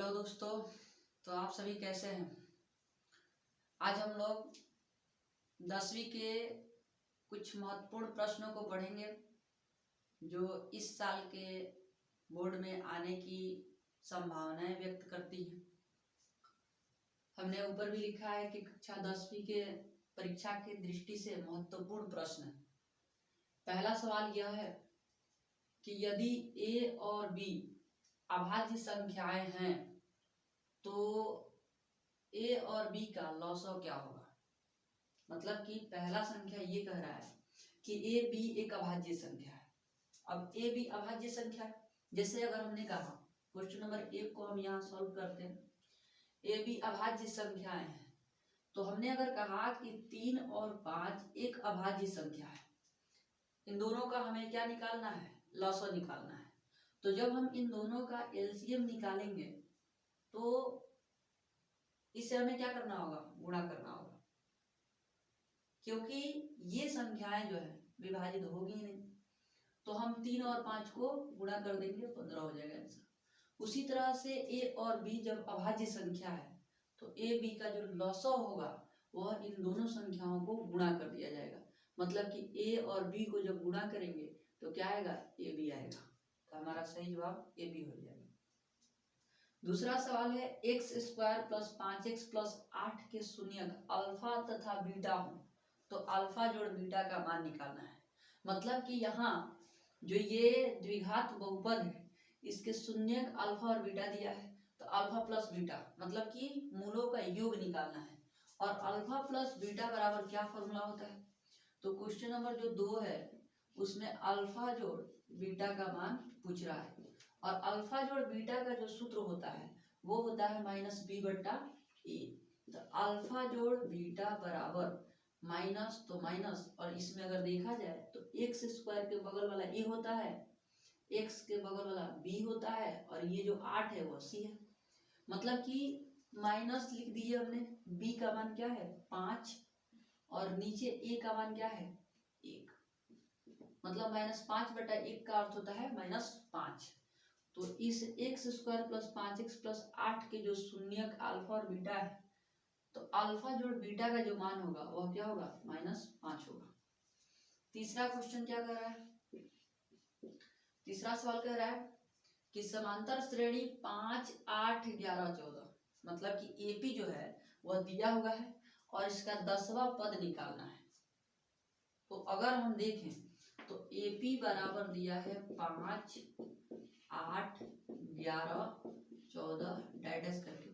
Hello दोस्तों, तो आप सभी कैसे हैं। आज हम लोग 10वीं के कुछ महत्वपूर्ण प्रश्नों को पढ़ेंगे जो इस साल के बोर्ड में आने की संभावनाएं व्यक्त करती हैं। हमने ऊपर भी लिखा है कि कक्षा 10वीं के परीक्षा की दृष्टि से महत्वपूर्ण प्रश्न। पहला सवाल यह है कि यदि a और b अभाज्य संख्याएं हैं तो a और b का लॉसव क्या होगा। मतलब कि पहला संख्या ये कह रहा है कि a b एक अभाज्य संख्या है। अब a b अभाज्य संख्या है, जैसे अगर हमने कहा क्वेश्चन नंबर 1 को हम यहाँ सॉल्व करते हैं, a b अभाज्य संख्याएं हैं, तो हमने अगर कहा कि 3 और 5 एक अभाज्य संख्या है, इन दोनों का हमें क्या निकालना है, लॉसव निकालना है। तो जब हम इन दोनों का एलसीएम निकालेंगे तो इससे हमें क्या करना होगा, गुणा करना होगा, क्योंकि ये संख्याएं जो है विभाजित होगी नहीं। तो हम 3 और 5 को गुणा कर देंगे, 15 हो जाएगा आंसर। उसी तरह से a और b जब अभाज्य संख्या है तो a b का जो लॉसव होगा वह इन दोनों संख्याओं को गुणा कर दिया जाएगा। मतलब कि a और b को जब गुणा करेंगे तो क्या आएगा, a b आएगा। तो हमारा सही जवाब a b हो जाएगा। दूसरा सवाल है x² + 5x + 8 के शून्यक अल्फा तथा बीटा हो तो अल्फा जोड़ बीटा का मान निकालना है। मतलब कि यहाँ जो ये द्विघात बहुपद है इसके शून्यक अल्फा और बीटा दिया है, तो अल्फा प्लस बीटा मतलब कि मूलों का योग निकालना है। और अल्फा प्लस बीटा बराबर क्या फॉर्मूला होता है, तो क्वेश्चन नंबर जो 2 है उसमें अल्फा जोड़ बीटा का मान पूछ रहा है। और अल्फा जोड़ बीटा का जो सूत्र होता है वो होता है -b/a। तो अल्फा जोड़ बीटा बराबर माइनस तो माइनस, और इसमें अगर देखा जाए तो x² के बगल वाला a होता है, x के बगल वाला b होता है, और ये जो 8 है वो c है। मतलब कि माइनस लिख दिए हमने, b का मान क्या है 5, और नीचे a का मान क्या है 1। मतलब -5/1 का अर्थ होता है -5। तो इस x² + 5x + 8 के जो शून्यक अल्फा और बीटा है, तो अल्फा जोड़ बीटा का जो मान होगा वह क्या होगा, -5 होगा। तीसरा क्वेश्चन क्या कर रहा है, तीसरा सवाल कह रहा है कि समांतर श्रेणी 5, 8, 11, 14, मतलब कि एपी जो है वह दिया हुआ है और इसका 10वां पद निकालना है। तो अगर हम देखें तो एपी बराबर दिया है 5, 8, 11, 14 डैश करके,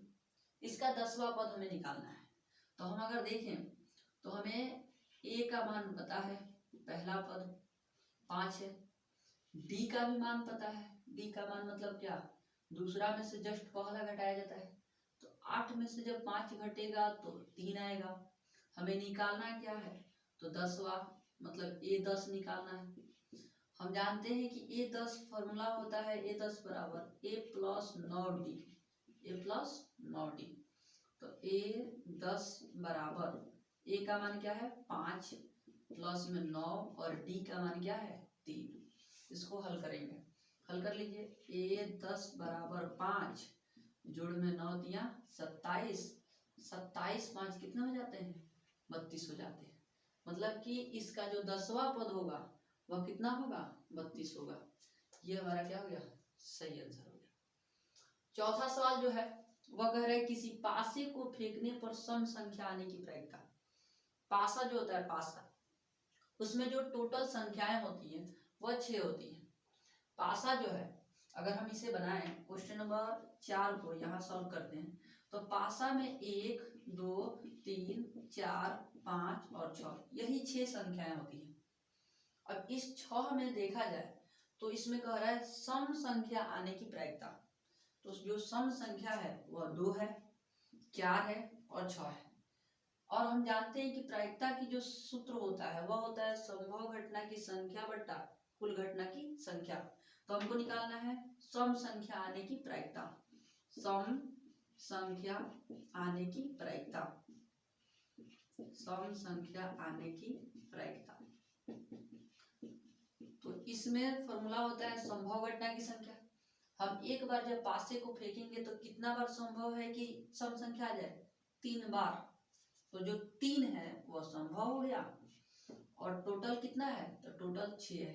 इसका 10वां पद हमें निकालना है। तो हम अगर देखें तो हमें a का मान पता है, पहला पद 5 है, d का भी मान पता है, d का मान मतलब क्या, दूसरा में से जस्ट पहला घटाया जाता है। तो 8 में से जब 5 घटेगा तो 3 आएगा। हमें निकालना क्या है, तो 10वां, मतलब a10 निकालना है। हम जानते हैं कि a10 फॉर्मूला होता है a10 बराबर a + 9d, a + 9d। तो a10 बराबर a का मान क्या है 5 प्लस में 9 और d का मान क्या है 3। इसको हल करेंगे, हल कर लीजिए। a10 बराबर 5 जोड़ में 9 दिया 27, 27 5 कितने हो जाते हैं 32 हो जाते हैं। मतलब कि इसका जो 10वां पद होगा वह कितना होगा 32 होगा। ये हमारा क्या हो गया, सही आंसर हो गया। चौथा सवाल जो है वह कह रहे हैं किसी पासे को फेंकने पर सम संख्या आने की प्रायिकता। पासा जो होता है पासा, उसमें जो टोटल संख्याएं होती हैं वह 6 होती हैं। पासा जो है अगर हम इसे बनाएं, क्वेश्चन नंबर 4 को यहाँ सॉल्व करते हैं, तो पासा में 1, 2, 3, 4, 5 और 6, यही 6 संख्याएं होती हैं। अब इस 6 में देखा जाए तो इसमें कह रहा है सम संख्या आने की प्रायिकता। तो जो सम संख्या है वह 2 है, 4 है और 6 है। और हम जानते हैं कि प्रायिकता की जो सूत्र होता है वह होता है संभव घटना की संख्या बट्टा कुल घटना की संख्या। तो हमको निकालना है सम संख्या आने की प्रायिकता, सम संख्या आने की प्रायिकता, सम संख्या आने की प्रायिकता। तो इसमें फॉर्मूला होता है संभव घटना की संख्या। हम एक बार जब पासे को फेंकेंगे तो कितना बार संभव है कि सम संख्या आ जाए? 3 बार। तो जो 3 है वह संभव हो गया, और टोटल कितना है? तो टोटल 6 है।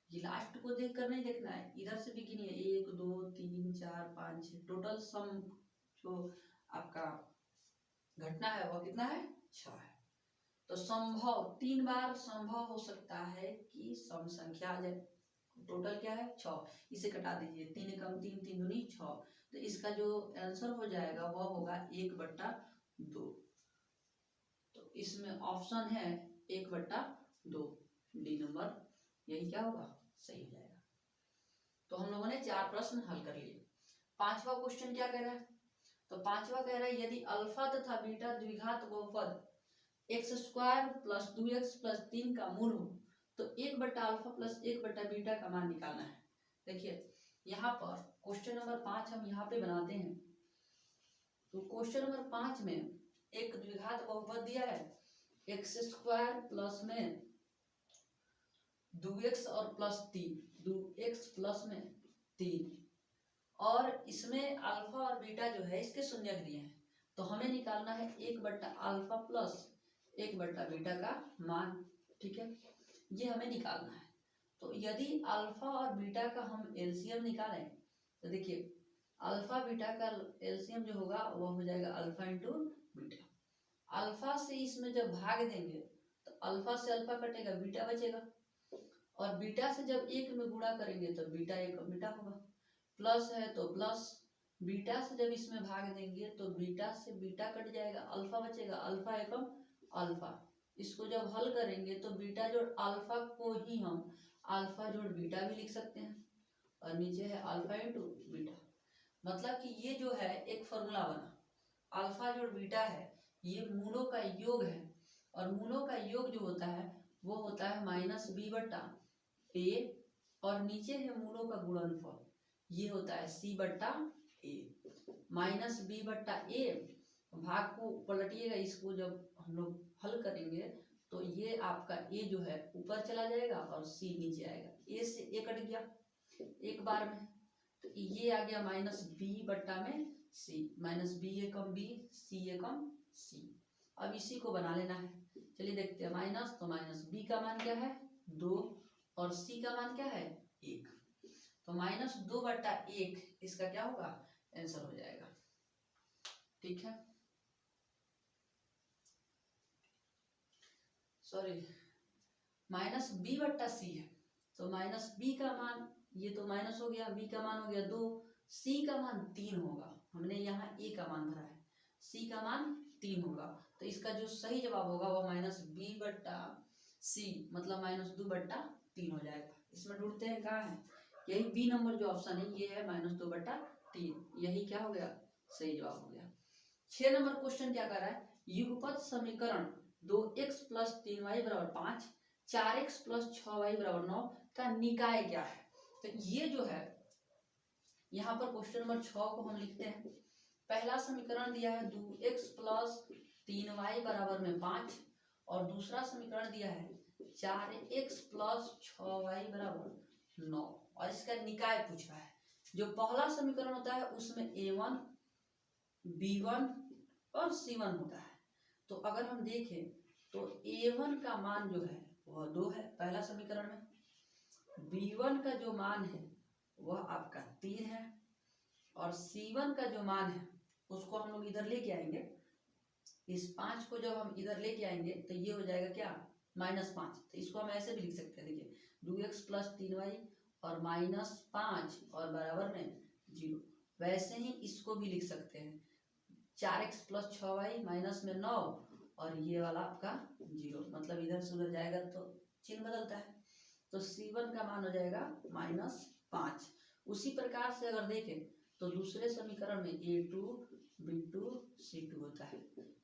ये लास्ट को देख कर नहीं देखना है, इधर से भी गिनिए 1 2 3 4 5 6, टोटल सम जो आपका घटना है वह कितना है? 6 है। तो संभव 3 बार संभव हो सकता है कि सम संख्या आ जाए। टोटल क्या है? 6। इसे कटा दीजिए, 3 कम 3 3 दूनी 6। तो इसका जो आंसर हो जाएगा वह होगा 1/2। तो इसमें ऑप्शन है 1/2, डी नंबर, यही क्या होगा? सही हो जाएगा। तो हम लोगों ने 4 प्रश्न हल कर लिए। 5वां क्वेश्चन क्या कह रहा है? तो 5वां कह रहा है यदि अल्फा तथा बीटा द्विघात बहुपद x² + 2x + 3 का मूल हो तो 1/α + 1/बीटा का मान निकालना है। देखिए यहाँ पर क्वेश्चन नंबर 5 हम यहाँ पे बनाते हैं। तो क्वेश्चन नंबर 5 में एक द्विघात बहुपद दिया है, x² प्लस में 2x और +3, 2x प्लस में 3, और इसमें अल्फा और बीटा जो है इसके शून्यक दिए हैं। तो हमें निकालना है 1/α प्लस 1/बीटा का मान। ठीक है, ये हमें निकालना है। तो यदि अल्फा और बीटा का हम एलसीएम निकालें तो देखिए अल्फा बीटा का एलसीएम जो होगा वो हो जाएगा अल्फा इंटू बीटा। अल्फा से इसमें जब भाग देंगे तो अल्फा से अल्फा कटेगा, बीटा बचेगा, और बीटा से जब 1 में गुणा करेंगे तो बीटा एक बीटा होगा, प्लस है तो प्लस, बीटा से जब इसमें भाग देंगे तो बीटा से बीटा कट जाएगा, अल्फा बचेगा, अल्फा एकम अल्फा। इसको जब हल करेंगे तो बीटा जोड़ अल्फा को ही हम अल्फा जोड़ बीटा भी लिख सकते हैं, और नीचे है अल्फा इंटू बीटा। मतलब कि ये जो है एक फॉर्मूला बना, अल्फा जोड़ बीटा है, ये मूलों का योग है, और मूलों का योग जो होता है वो होता है -b/a, और नीचे है मूलों का गुणनफल, ये होता है c/a। -b/a भाग को पलटिएगा, इसको जब हम लोग हल करेंगे तो ये आपका a जो है ऊपर चला जाएगा और c नीचे आएगा, a से a कट गया एक बार में, तो ये आ गया -b/c, -b एकम b, c एकम c। अब इसी को बना लेना है। चलिए देखते हैं, माइनस तो -b का मान क्या है? 2, और c का मान क्या है? 1। तो -2/1 इसका क्या होगा? आंसर हो जाएगा। ठीक है, सॉरी, -b/c है, तो -b का मान, ये तो माइनस हो गया, b का मान हो गया 2, c का मान 3 होगा। हमने यहाँ a का मान भरा है, c का मान 3 होगा, तो इसका जो सही जवाब होगा वो -b/c मतलब -2/3 हो जाएगा। इसमें ढूंढते हैं कहाँ है, यही बी नंबर जो ऑप्शन है ये है -2/3, यही क्या हो गया? सही जवाब हो गया। 6 नंबर क्वेश्चन क्या कर रहा है? युगपत समीकरण 2x + 3y = 5, 4x + 6y = 9 का निकाय क्या है? तो ये जो है यहाँ पर क्वेश्चन नंबर 6 को हम लिखते हैं। पहला समीकरण दिया है 2x + 3y = 5, और दूसरा समीकरण दिया है 4x + 6y = 9, और इसका निकाय पूछ रहा है। जो पहला समीकरण होता है उसमें a1 b1 और c1 होता है। तो अगर हम देखें तो a1 का मान जो है वह 2 है पहला समीकरण में, b1 का जो मान है वह आपका 3 है, और c1 का जो मान है उसको हम लोग इधर लेके आएंगे। इस 5 को जब हम इधर लेके आएंगे तो ये हो जाएगा क्या? -5। तो इसको हम ऐसे भी लिख सकते हैं, देखिए 2x + 3y और -5 और बराबर में 0। वैसे ही इसको भी लिख सकते हैं 4x + 6y माइनस में 9, और ये वाला आपका 0, मतलब इधर से उधर जाएगा तो चिन्ह बदलता है, तो c1 का मान हो जाएगा -5। उसी प्रकार से अगर देखें तो दूसरे समीकरण में a2 b2 c2 होता है।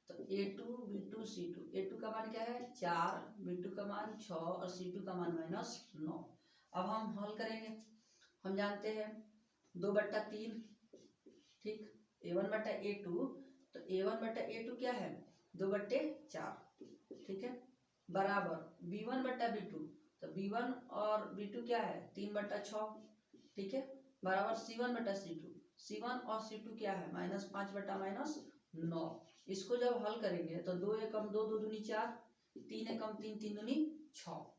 तो a2 b2 c2, a2 का मान क्या है? 4, b2 का मान 6 और c2 का मान -9। अब हम हल करेंगे, हम जानते हैं 2/3, ठीक, a1/a2, तो a1/a2 क्या है? 2/4, ठीक है, बराबर b1/b2, तो b1 और b2 क्या है? 3/6, ठीक है, बराबर C1/C2। C1 और C2 क्या है, -5/-9। इसको जब हल करेंगे तो 2 एकम 2, 2 दूनी 4, 3 एकम 3, 3 दूनी 6,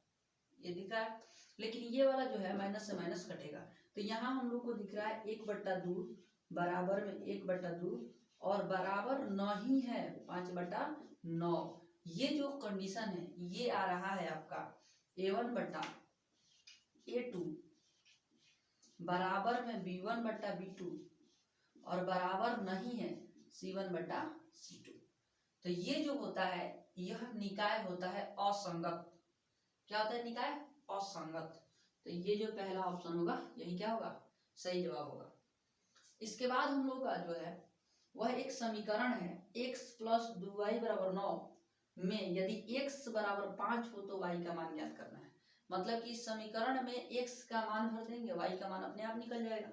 ये दिख रहा है। लेकिन ये वाला जो है माइनस से माइनस कटेगा, तो यहाँ हम लोग को दिख रहा है 1/2 बराबर में 1/2 और बराबर 9 ही है 5/9। ये जो कंडीशन है ये आ रहा है आपका A1/A2 बराबर में B1/B2 और बराबर नहीं है C1/C2। तो ये जो होता है यह निकाय होता है असंगत। क्या होता है निकाय, असंगत। तो ये जो पहला ऑप्शन होगा यही क्या होगा, सही जवाब होगा। इसके बाद हम लोग का जो है वह एक समीकरण है x + 2y = 9 में यदि x = 5 हो तो y का मान ज्ञात करना है। मतलब कि इस समीकरण में x का मान भर देंगे, y का मान अपने आप निकल जाएगा।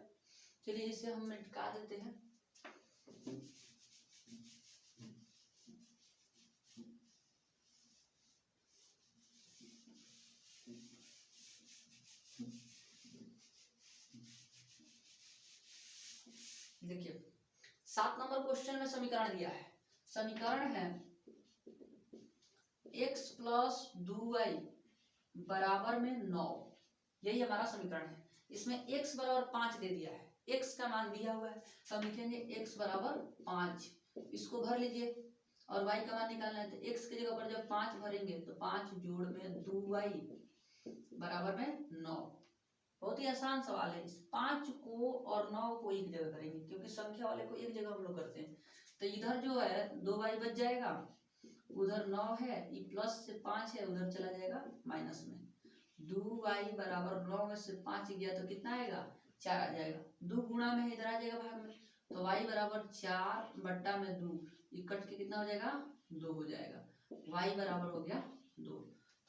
चलिए इसे हम मिटा देते हैं। देखिए 7 नंबर क्वेश्चन में समीकरण दिया है, समीकरण है x + 2y बराबर में 9, यही हमारा समीकरण है। इसमें x बराबर 5 दे दिया है, x का मान दिया हुआ है, तो हम लिखेंगे x बराबर 5, इसको भर लीजिए और y का मान निकालना है। तो x की जगह पर जब 5 भरेंगे तो 5 जोड़ में 2y बराबर में 9। बहुत ही आसान सवाल है। इस 5 को और 9 को एक जगह करेंगे क्योंकि संख्या वाले को एक जगह हम लोग करते हैं। तो इधर जो है 2y बच जाएगा, उधर 9 है, ये प्लस से 5 है, उधर चला जाएगा माइनस में। 2y बराबर 9 में से 5 गया तो कितना आएगा, 4 आ जाएगा। 2 गुणा में इधर आ जाएगा भाग में, तो y बराबर 4/2, ये कट के कितना हो जाएगा, 2 हो जाएगा। y बराबर हो गया 2,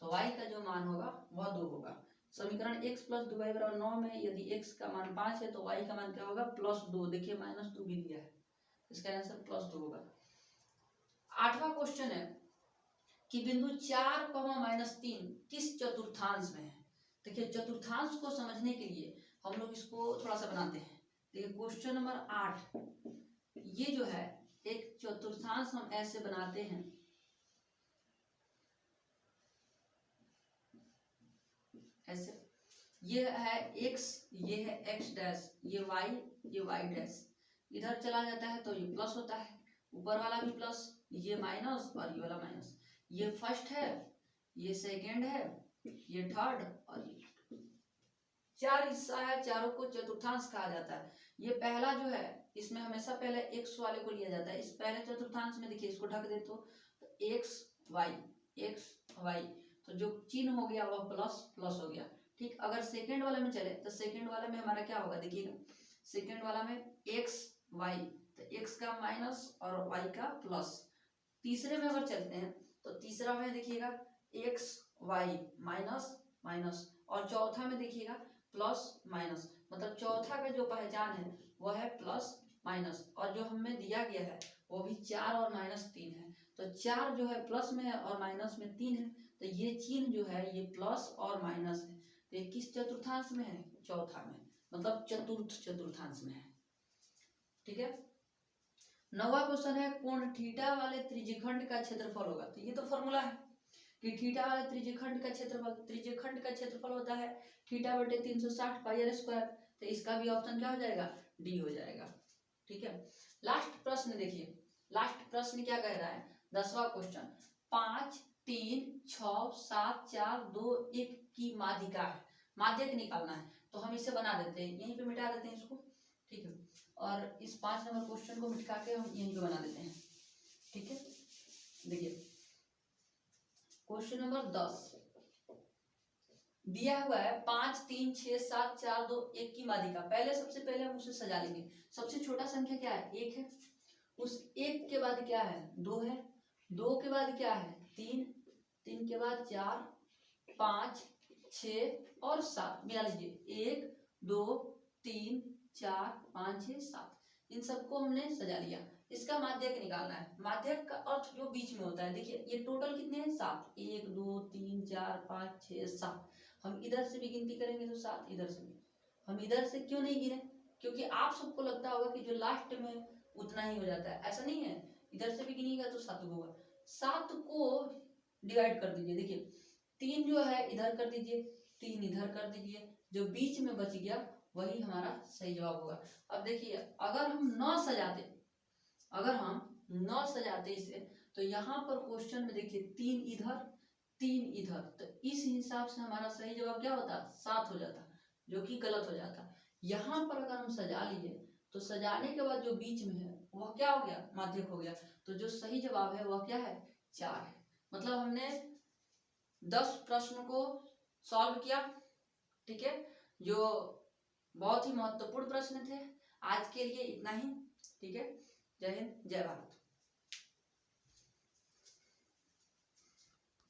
तो y का जो मान होगा वह 2 होगा। समीकरण x + 2y = 9 में यदि x का मान 5 है तो y का मान क्या होगा, +2। देखिए -2 भी दिया है, इसका आंसर +2 होगा। 8वां क्वेश्चन है कि बिंदु 4, -3 किस चतुर्थांश में है। देखिए चतुर्थांश को समझने के लिए हम लोग इसको थोड़ा सा बनाते हैं। देखिए क्वेश्चन नंबर 8, ये जो है एक चतुर्थांश हम ऐसे बनाते हैं, ऐसे। ये है x, ये है x', ये y, ये y'। इधर चला जाता है तो ये प्लस होता है, ऊपर वाला भी प्लस, ये माइनस और ये वाला माइनस। ये फर्स्ट है, ये सेकंड है, ये थर्ड और ये 4 हिस्सा है, चारों को चतुर्थांश कहा जाता है। ये पहला जो है इसमें हमेशा पहले x वाले को लिया जाता है। इस पहले चतुर्थांश में देखिए इसको ढक दे तो x y, तो जो चिन्ह हो गया वह प्लस प्लस हो गया। ठीक, अगर सेकंड वाले में चले तो सेकंड वाले में हमारा क्या होगा, देखिएगा सेकंड वाला में x y, तो x का माइनस और y का प्लस। तीसरे में अगर चलते हैं तो तीसरा में देखिएगा x y माइनस माइनस, और चौथा में देखिएगा प्लस माइनस। मतलब चौथा का जो पहचान है वह है प्लस माइनस, और जो हमें दिया गया है वो भी 4 और -3 है। तो 4 जो है प्लस में है और माइनस में 3 है, तो ये चिन्ह जो है ये प्लस और माइनस है। तो ये किस चतुर्थांश में है, चौथा में, मतलब चतुर्थ चतुर्थांश में है। ठीक है। 9वां क्वेश्चन है कोण थीटा वाले त्रिज्यखंड का क्षेत्रफल होगा। तो ये तो फॉर्मूला है कि थीटा वाले त्रिज्यखंड का क्षेत्रफल होता है θ/360 πr²। तो इसका भी ऑप्शन क्या हो जाएगा, डी हो जाएगा। ठीक है। लास्ट प्रश्न देखिए, लास्ट प्रश्न क्या कह रहा है, 10वां क्वेश्चन, 5 3 6 7 4 2 1 की माध्यिका है, माध्यक निकालना है। तो हम इसे बना देते हैं, यहीं पे मिटा देते हैं इसको। ठीक है, और इस 5 नंबर क्वेश्चन को मिटा के हम यहीं पे बना देते हैं। ठीक है, देखिए क्वेश्चन नंबर 10 दिया हुआ है 5 3 6 7 4 2 1 की माध्यिका। पहले सबसे पहले हम उसे सजा लेंगे। सबसे छोटा संख्या क्या है, 1 है, उस 1 के बाद क्या है, 2 है, 2 के बाद क्या है, 3, 3 के बाद 4 5 6 और 7, मिला लीजिए 1 2 3 4 5 6 7, इन सबको हमने सजा लिया। इसका माध्यक निकालना है। माध्यक का अर्थ जो बीच में होता है, देखिए ये टोटल कितने हैं, 7, 1 2 3 4 5 6 7। हम इधर से भी गिनती करेंगे तो 7, इधर से भी हम इधर से क्यों नहीं गिने? क्योंकि आप सबको लगता होगा कि जो लास्ट में उतना ही हो जाता है, ऐसा नहीं है। इधर से भी गिनिएगा तो 7 होगा। 7 को डिवाइड कर दीजिए। देखिए 3 जो है इधर कर दीजिए, 3 इधर कर दीजिए, जो बीच में बच गया वही हमारा सही जवाब होगा। अब देखिए अगर हम 9 सजाते इसे, तो यहाँ पर क्वेश्चन में देखिए 3 इधर 3 इधर, तो इस हिसाब से हमारा सही जवाब क्या होता? 7 हो जाता, जो कि गलत हो जाता। यहाँ पर अगर हम सजा लिए तो सजाने के बाद जो बीच में है वह क्या हो गया? माध्यक हो गया। तो जो सही जवाब है वह क्या है? 4 है। मतलब हमने 10 प्रश्न को सॉल्व किया, ठीक है, जो बहुत ही महत्वपूर्ण प्रश्न थे। आज के लिए इतना ही, ठीक है। जय हिंद, जय भारत।